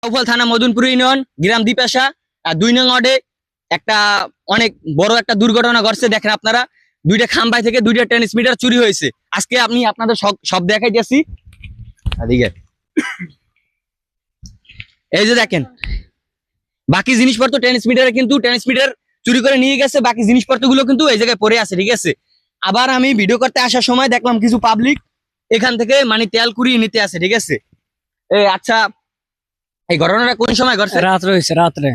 বাউফল থানা মদনপুর ইউনিয়ন গ্রাম দ্বীপাশা 2 নং ওয়ার্ডে একটা অনেক বড় একটা দুর্ঘটনা ঘটছে। দেখেন আপনারা, দুইটা খাম্বাই থেকে দুইটা ট্রান্সমিটার চুরি হয়েছে। আজকে আমি আপনাদের সব দেখাইতেছি। এদিকে এই যে দেখেন, বাকি জিনিসপত্র ট্রান্সমিটারে কিন্তু ট্রান্সমিটার চুরি করে নিয়ে গেছে, বাকি জিনিসপত্রগুলো কিন্তু এই জায়গায় পড়ে আছে, ঠিক আছে। আবার আমি ভিডিও করতে আসার সময় দেখলাম কিছু পাবলিক এখান থেকে মানে তেল কুড়িয়ে নিতে আছে, ঠিক আছে। আচ্ছা, এই ঘটনাটা কোন সময় ঘটছে? রাত্রে হয়েছে, রাত্রে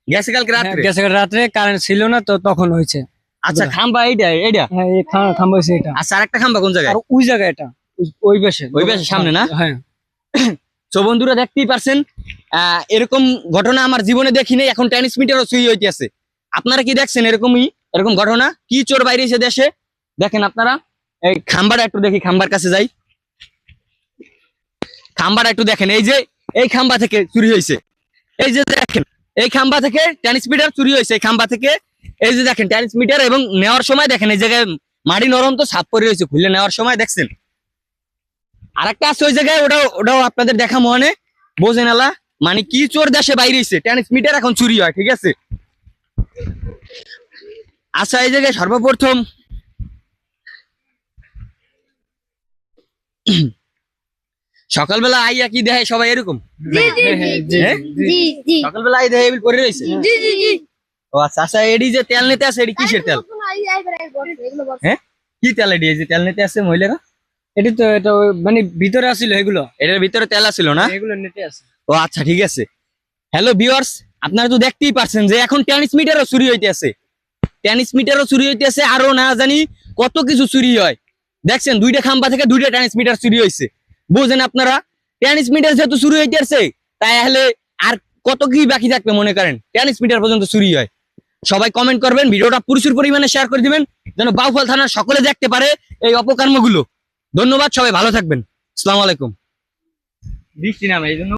গেছে কালকে রাত্রে। গেছে রাত্রে, কারেন্ট ছিল না তো তখন হয়েছে। আচ্ছা, খাম্বা এইটা। হ্যাঁ, এই খাম্বা হয়েছে এটা। আচ্ছা, আরেকটা খাম্বা কোন জায়গায়? আর ওই জায়গায় এটা, ওই পাশে সামনে না? হ্যাঁ। তো বন্ধুরা দেখতেই পারছেন, এরকম ঘটনা আমার জীবনে দেখিনি। এখন ট্রান্সমিটারও চুরি হইতেছে। আপনারা কি দেখছেন এরকম ঘটনা? কি চোর বাইরে এসে দেশে? দেখেন আপনারা, এই খাম্বাটা একটু দেখি, খাম্বার কাছে যাই। খাম্বাটা একটু দেখেন, এই যে এই খাম্বা থেকে চুরি হয়েছে। এই যে দেখেন, এই খাম্বা থেকে ট্রান্সমিটার চুরি হয়েছে। এই খাম্বা থেকে এই যে দেখেন ট্রান্সমিটার, এবং নেওয়ার সময় দেখেন এই জায়গায় মাটি নরম তো সাফ পরে রয়েছে, খুলে নেওয়ার সময় দেখছেন। আর একটা আছে ওই জায়গায়, ওটাও আপনাদের দেখা মনে বোঝেন আলা, মানে কি চোর দেশে বাইরে হয়েছে, ট্রান্সমিটার এখন চুরি হয়, ঠিক আছে। আচ্ছা, এই জায়গায় সর্বপ্রথম সকালবেলা আইয়া কি দেখে সবাই এরকম? সকালবেলা আই দেখে পরে রয়েছে। ও আচ্ছা আচ্ছা, এডি যে তেল নিতে আছে, এডি কিসের তেল? হ্যাঁ, কি তেল এডি? এই যে তেল নিতে আছে মহিলারা, এটি তো এটা মানে ভিতরে আসছিল, এগুলো এটার ভিতরে তেল আছিল না? এগুলো নিতে আছে। ও আচ্ছা, ঠিক আছে। হ্যালো ভিউয়ার্স, আপনারা তো দেখতেই পারছেন যে এখন ট্রান্সমিটারও চুরি হইতেছে। আরো না জানি কত কিছু চুরি হয়। দেখছেন, দুইটা খাম্বা থেকে দুইটা ট্রান্সমিটার চুরি হয়েছে। বুঝেন আপনারা, ট্রান্সমিটার যেহেতু চুরি হইতেছে, তাহলে আর কত কি বাকি থাকবে মনে করেন, ট্রান্সমিটার পর্যন্ত চুরি হয়। সবাই কমেন্ট করবেন, ভিডিওটা প্রচুর পরিমাণে শেয়ার করে দিবেন, যেন বাউফল থানার সকলে দেখতে পারে এই অপকর্মগুলো। ধন্যবাদ, সবাই ভালো থাকবেন। আসসালামু আলাইকুম। বৃষ্টি নামে এই জন্য